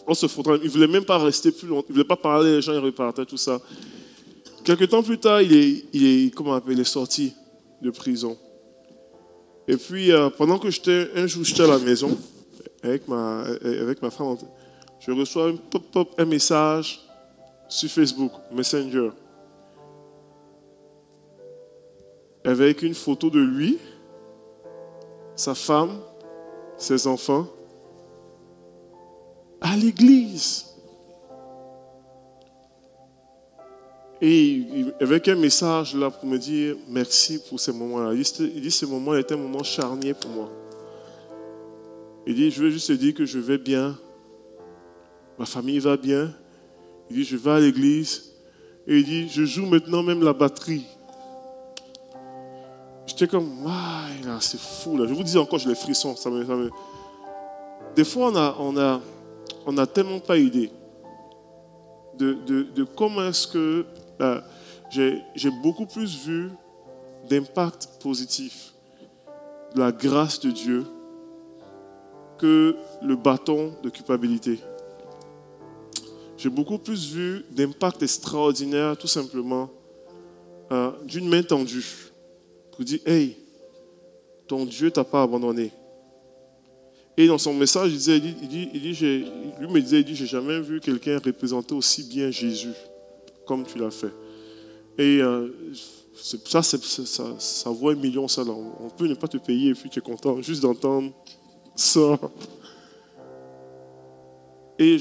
On se foutait, il ne voulait même pas rester plus longtemps. Il ne voulait pas parler, les gens, il repartaient, tout ça. Quelques temps plus tard, il est sorti de prison. Et puis, pendant que un jour j'étais à la maison, avec ma femme, je reçois un message sur Facebook, Messenger, avec une photo de lui, sa femme, ses enfants, à l'église. Et avec un message là pour me dire merci pour ces moments-là. Il dit ce moment était un moment charnier pour moi. Il dit, je veux juste te dire que je vais bien. Ma famille va bien. Il dit, je vais à l'église. Et il dit, je joue maintenant même la batterie. J'étais comme, ah, c'est fou là. Je vous dis encore, j'ai les frissons. Des fois, on a tellement pas idée de comment est-ce que j'ai beaucoup plus vu d'impact positif de la grâce de Dieu que le bâton de culpabilité. J'ai beaucoup plus vu d'impact extraordinaire, tout simplement, d'une main tendue. Pour dire, hey, ton Dieu ne t'a pas abandonné. Et dans son message, lui me disait, j'ai jamais vu quelqu'un représenter aussi bien Jésus comme tu l'as fait. Et ça vaut 1 million, ça. Là. On peut ne pas te payer et puis tu es content juste d'entendre ça. Et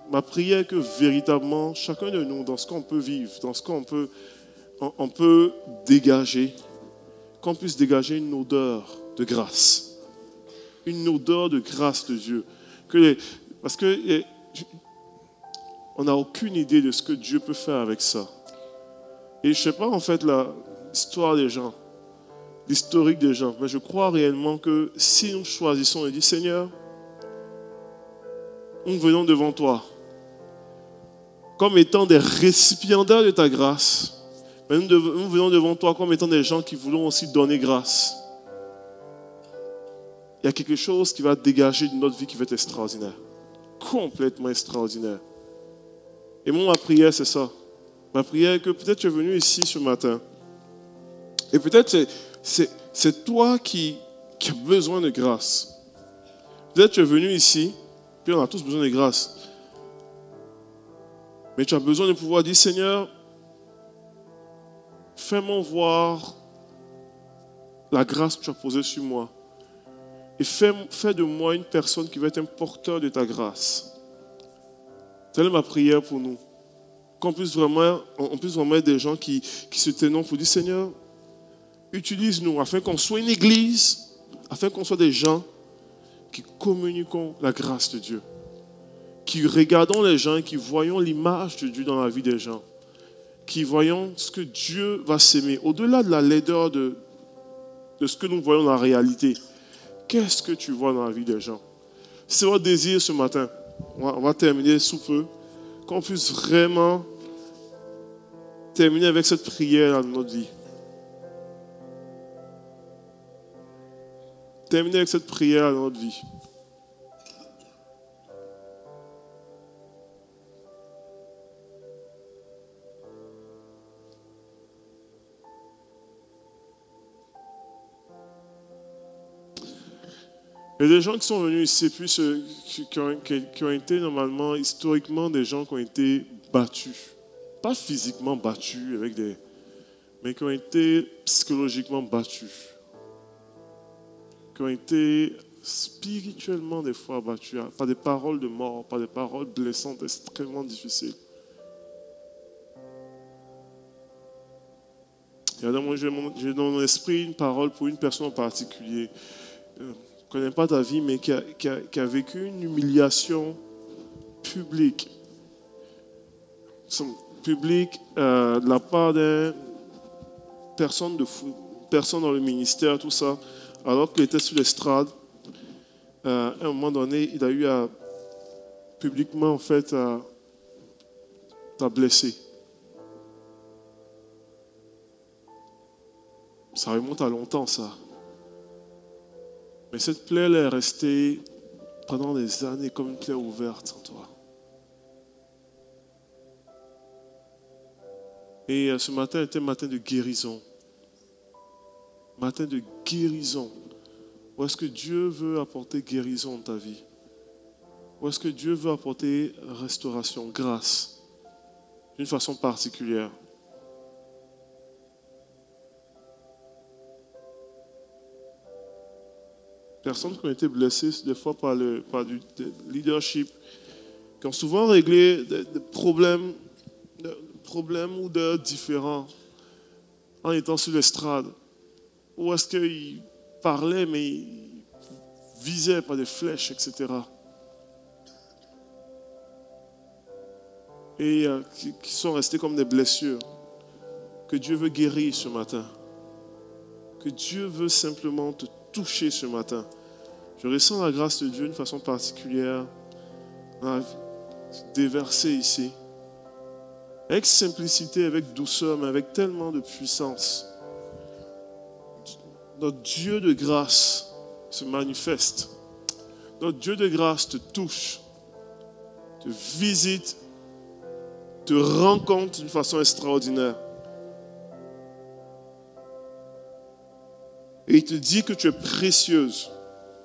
ma prière est que véritablement, chacun de nous, dans ce qu'on peut vivre, dans ce qu'on peut dégager, qu'on puisse dégager une odeur de grâce. Une odeur de grâce de Dieu. Parce que on n'a aucune idée de ce que Dieu peut faire avec ça. Et je ne sais pas en fait l'histoire des gens, l'historique des gens, mais je crois réellement que si nous choisissons et disons, Seigneur, nous venons devant toi comme étant des récipiendaires de ta grâce, mais nous venons devant toi comme étant des gens qui voulons aussi donner grâce. Il y a quelque chose qui va dégager de notre vie qui va être extraordinaire. Complètement extraordinaire. Et moi, ma prière, c'est ça. Ma prière est que peut-être tu es venu ici ce matin. Et peut-être c'est toi qui as besoin de grâce. Peut-être tu es venu ici, puis on a tous besoin de grâce. Mais tu as besoin de pouvoir dire, Seigneur, fais-moi voir la grâce que tu as posée sur moi. Et fais de moi une personne qui va être un porteur de ta grâce. Telle est ma prière pour nous. Qu'on puisse vraiment être des gens qui se tenons pour dire, Seigneur, utilise-nous afin qu'on soit une église, afin qu'on soit des gens qui communiquons la grâce de Dieu, qui regardons les gens et qui voyons l'image de Dieu dans la vie des gens, qui voyons ce que Dieu va s'aimer, au-delà de la laideur de ce que nous voyons dans la réalité. Qu'est-ce que tu vois dans la vie des gens? C'est votre désir ce matin. On va terminer sous peu. Qu'on puisse vraiment terminer avec cette prière dans notre vie. Terminer avec cette prière dans notre vie. Il y a des gens qui sont venus ici, puis qui ont été normalement, historiquement, des gens qui ont été battus. Pas physiquement battus, mais qui ont été psychologiquement battus. Qui ont été spirituellement des fois battus, par des paroles de mort, par des paroles blessantes, extrêmement difficiles. Et alors moi, j'ai dans mon esprit une parole pour une personne en particulier. Je ne connais pas ta vie, mais qui a vécu une humiliation publique. De la part d'une personne dans le ministère, tout ça, alors qu'il était sur l'estrade. À un moment donné, il a eu à publiquement, en fait, à blesser. Ça remonte à longtemps, ça. Mais cette plaie, elle est restée pendant des années comme une plaie ouverte en toi. Et ce matin était un matin de guérison. Matin de guérison. Où est-ce que Dieu veut apporter guérison dans ta vie? Où est-ce que Dieu veut apporter restauration, grâce, d'une façon particulière? Personnes qui ont été blessées des fois par du leadership, qui ont souvent réglé des problèmes ou des différents en étant sur l'estrade. Ou est-ce qu'ils parlaient mais ils visaient par des flèches, etc. Et qui sont restés comme des blessures. Que Dieu veut guérir ce matin. Que Dieu veut simplement te toucher ce matin. Je ressens la grâce de Dieu d'une façon particulière, déversée ici. Avec simplicité, avec douceur, mais avec tellement de puissance. Notre Dieu de grâce se manifeste. Notre Dieu de grâce te touche, te visite, te rencontre d'une façon extraordinaire. Et il te dit que tu es précieuse,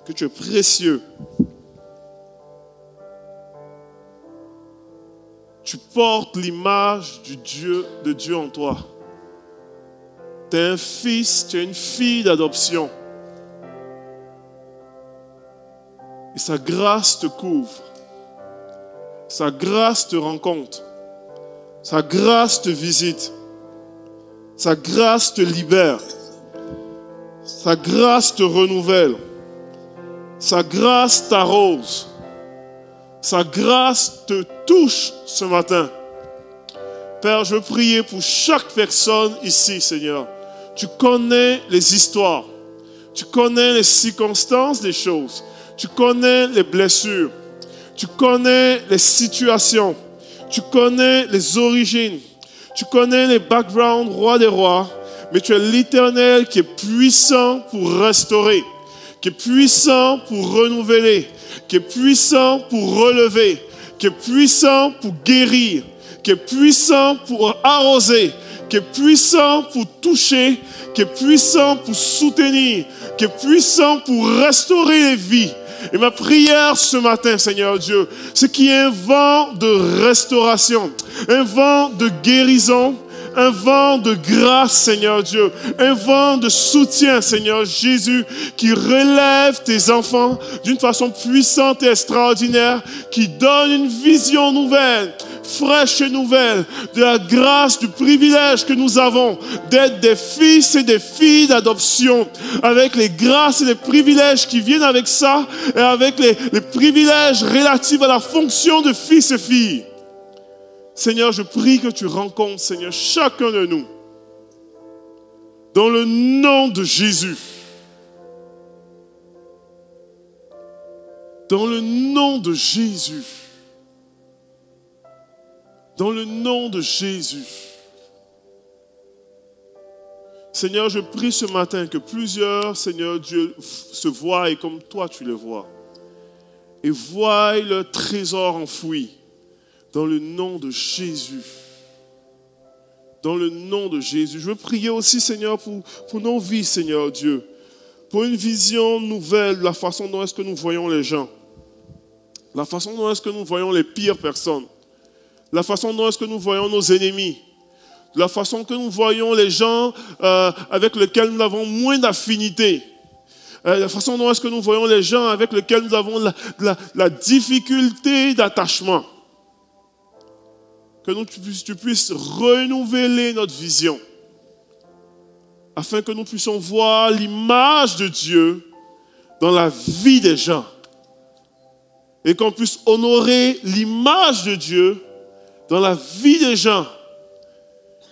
que tu es précieux. Tu portes l'image de Dieu en toi. Tu es un fils, tu es une fille d'adoption. Et sa grâce te couvre. Sa grâce te rencontre. Sa grâce te visite. Sa grâce te libère. Sa grâce te renouvelle. Sa grâce t'arrose. Sa grâce te touche ce matin. Père, je veux prier pour chaque personne ici, Seigneur. Tu connais les histoires. Tu connais les circonstances des choses. Tu connais les blessures. Tu connais les situations. Tu connais les origines. Tu connais les backgrounds, roi des rois. Mais tu es l'Éternel qui est puissant pour restaurer, qui est puissant pour renouveler, qui est puissant pour relever, qui est puissant pour guérir, qui est puissant pour arroser, qui est puissant pour toucher, qui est puissant pour soutenir, qui est puissant pour restaurer les vies. Et ma prière ce matin, Seigneur Dieu, c'est qu'il y ait un vent de restauration, un vent de guérison, un vent de grâce, Seigneur Dieu, un vent de soutien, Seigneur Jésus, qui relève tes enfants d'une façon puissante et extraordinaire, qui donne une vision nouvelle, fraîche et nouvelle, de la grâce, du privilège que nous avons d'être des fils et des filles d'adoption, avec les grâces et les privilèges qui viennent avec ça, et avec les privilèges relatifs à la fonction de fils et filles. Seigneur, je prie que tu rencontres, Seigneur, chacun de nous, dans le nom de Jésus. Dans le nom de Jésus. Dans le nom de Jésus. Seigneur, je prie ce matin que plusieurs, Seigneur Dieu, se voient comme toi tu les vois. Et voient leur trésor enfoui. Dans le nom de Jésus. Dans le nom de Jésus. Je veux prier aussi, Seigneur, pour nos vies, Seigneur Dieu. Pour une vision nouvelle de la façon dont est-ce que nous voyons les gens. La façon dont est-ce que nous voyons les pires personnes. La façon dont est-ce que nous voyons nos ennemis. La façon que nous voyons les gens avec lesquels nous avons moins d'affinité. La façon dont est-ce que nous voyons les gens avec lesquels nous avons la difficulté d'attachement. Que tu puisses renouveler notre vision, afin que nous puissions voir l'image de Dieu dans la vie des gens, et qu'on puisse honorer l'image de Dieu dans la vie des gens,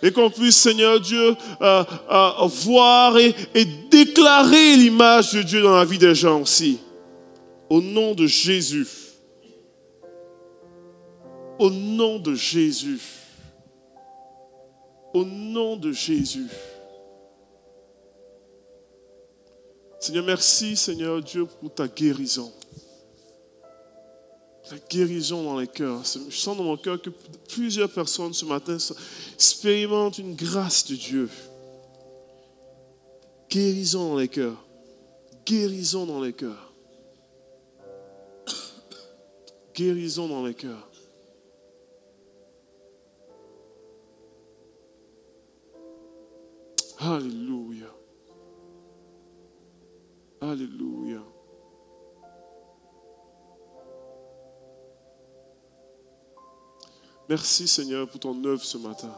et qu'on puisse, Seigneur Dieu, voir et déclarer l'image de Dieu dans la vie des gens aussi, au nom de Jésus. Au nom de Jésus. Au nom de Jésus. Seigneur, merci, Seigneur Dieu, pour ta guérison. La guérison dans les cœurs. Je sens dans mon cœur que plusieurs personnes ce matin expérimentent une grâce de Dieu. Guérison dans les cœurs. Guérison dans les cœurs. Guérison dans les cœurs. Alléluia. Alléluia. Merci Seigneur pour ton œuvre ce matin.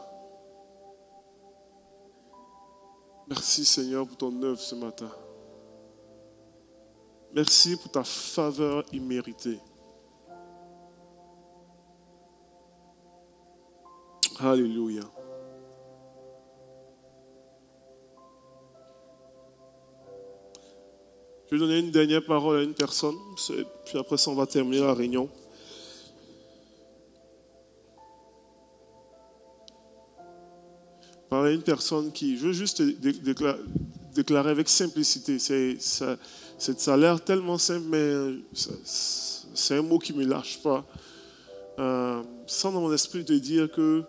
Merci Seigneur pour ton œuvre ce matin. Merci pour ta faveur imméritée. Alléluia. Je vais donner une dernière parole à une personne, puis après ça on va terminer la réunion. Parler à une personne qui, je veux juste déclarer avec simplicité, ça a l'air tellement simple, mais c'est un mot qui ne me lâche pas. Sans dans mon esprit te dire que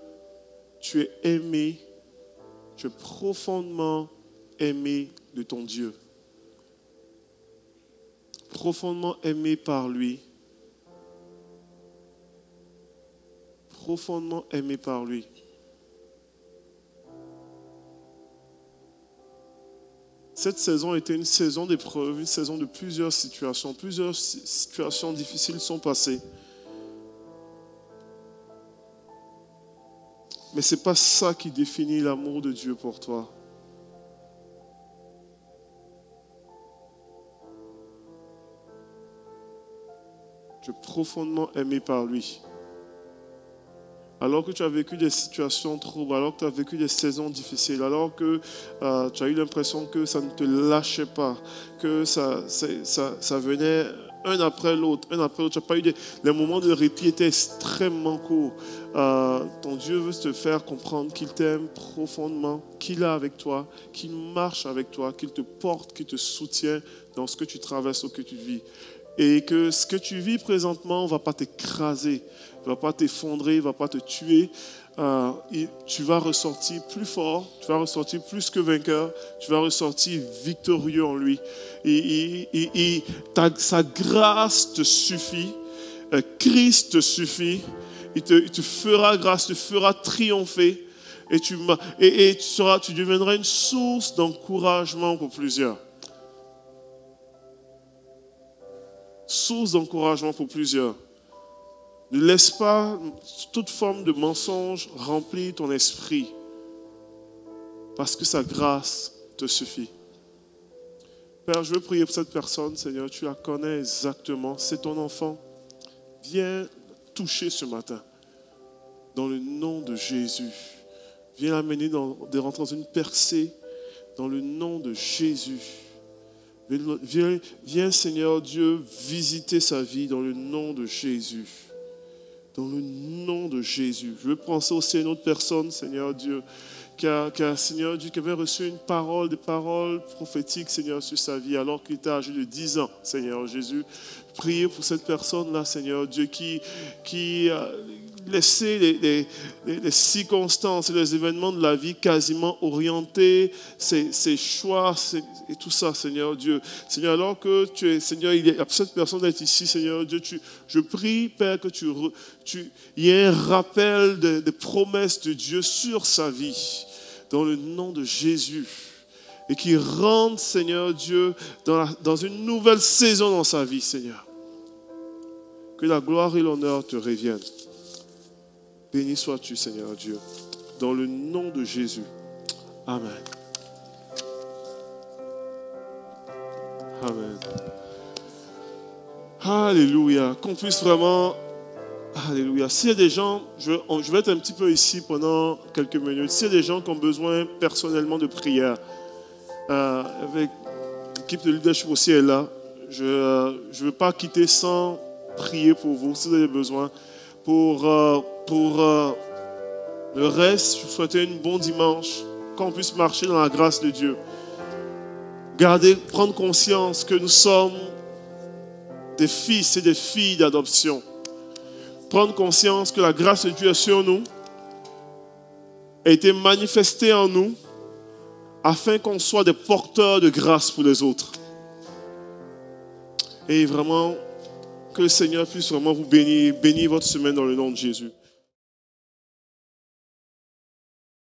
tu es aimé, tu es profondément aimé de ton Dieu. Profondément aimé par lui. Profondément aimé par lui. Cette saison était une saison d'épreuves, une saison de plusieurs situations. Plusieurs situations difficiles sont passées. Mais ce n'est pas ça qui définit l'amour de Dieu pour toi. Tu es profondément aimé par lui. Alors que tu as vécu des situations troubles, alors que tu as vécu des saisons difficiles, alors que tu as eu l'impression que ça ne te lâchait pas, que ça venait un après l'autre, un après l'autre. Tu n'as pas eu les moments de répit étaient extrêmement courts. Ton Dieu veut te faire comprendre qu'il t'aime profondément, qu'il est avec toi, qu'il marche avec toi, qu'il te porte, qu'il te soutient dans ce que tu traverses ou que tu vis. Et que ce que tu vis présentement ne va pas t'écraser, il ne va pas t'effondrer, il ne va pas te tuer. Tu vas ressortir plus fort, tu vas ressortir plus que vainqueur, tu vas ressortir victorieux en lui. Sa grâce te suffit, Christ te suffit, il te fera grâce, te fera triompher et tu deviendras une source d'encouragement pour plusieurs. Source d'encouragement pour plusieurs. Ne laisse pas toute forme de mensonge remplir ton esprit, parce que sa grâce te suffit. Père, je veux prier pour cette personne, Seigneur, tu la connais exactement, c'est ton enfant. Viens toucher ce matin, dans le nom de Jésus. Viens l'amener de rentrer dans une percée, dans le nom de Jésus. Viens, Seigneur Dieu, visiter sa vie dans le nom de Jésus. Dans le nom de Jésus. Je veux penser aussi à une autre personne, Seigneur Dieu, Seigneur Dieu, qui avait reçu des paroles prophétiques, Seigneur, sur sa vie, alors qu'il était âgé de 10 ans, Seigneur Jésus. Priez pour cette personne-là, Seigneur Dieu, qui a laissé les circonstances et les événements de la vie quasiment orienter ses choix et tout ça, Seigneur Dieu. Seigneur, alors que tu es, Seigneur, cette personne est ici, Seigneur Dieu, je prie, Père, que il y ait un rappel des promesses de Dieu sur sa vie, dans le nom de Jésus. Et qu'il rentre, Seigneur Dieu, dans une nouvelle saison dans sa vie, Seigneur. Que la gloire et l'honneur te reviennent. Béni sois-tu, Seigneur Dieu, dans le nom de Jésus. Amen. Amen. Alléluia. Qu'on puisse vraiment... Alléluia. S'il y a des gens, je vais être un petit peu ici pendant quelques minutes. S'il y a des gens qui ont besoin personnellement de prière, avec l'équipe de leadership aussi est là, je ne veux pas quitter sans prier pour vous, si vous avez besoin. Pour le reste, je vous souhaite un bon dimanche, qu'on puisse marcher dans la grâce de Dieu. Prendre conscience que nous sommes des fils et des filles d'adoption. Prendre conscience que la grâce de Dieu est sur nous, a été manifestée en nous, afin qu'on soit des porteurs de grâce pour les autres. Et vraiment, que le Seigneur puisse vraiment vous bénir votre semaine dans le nom de Jésus.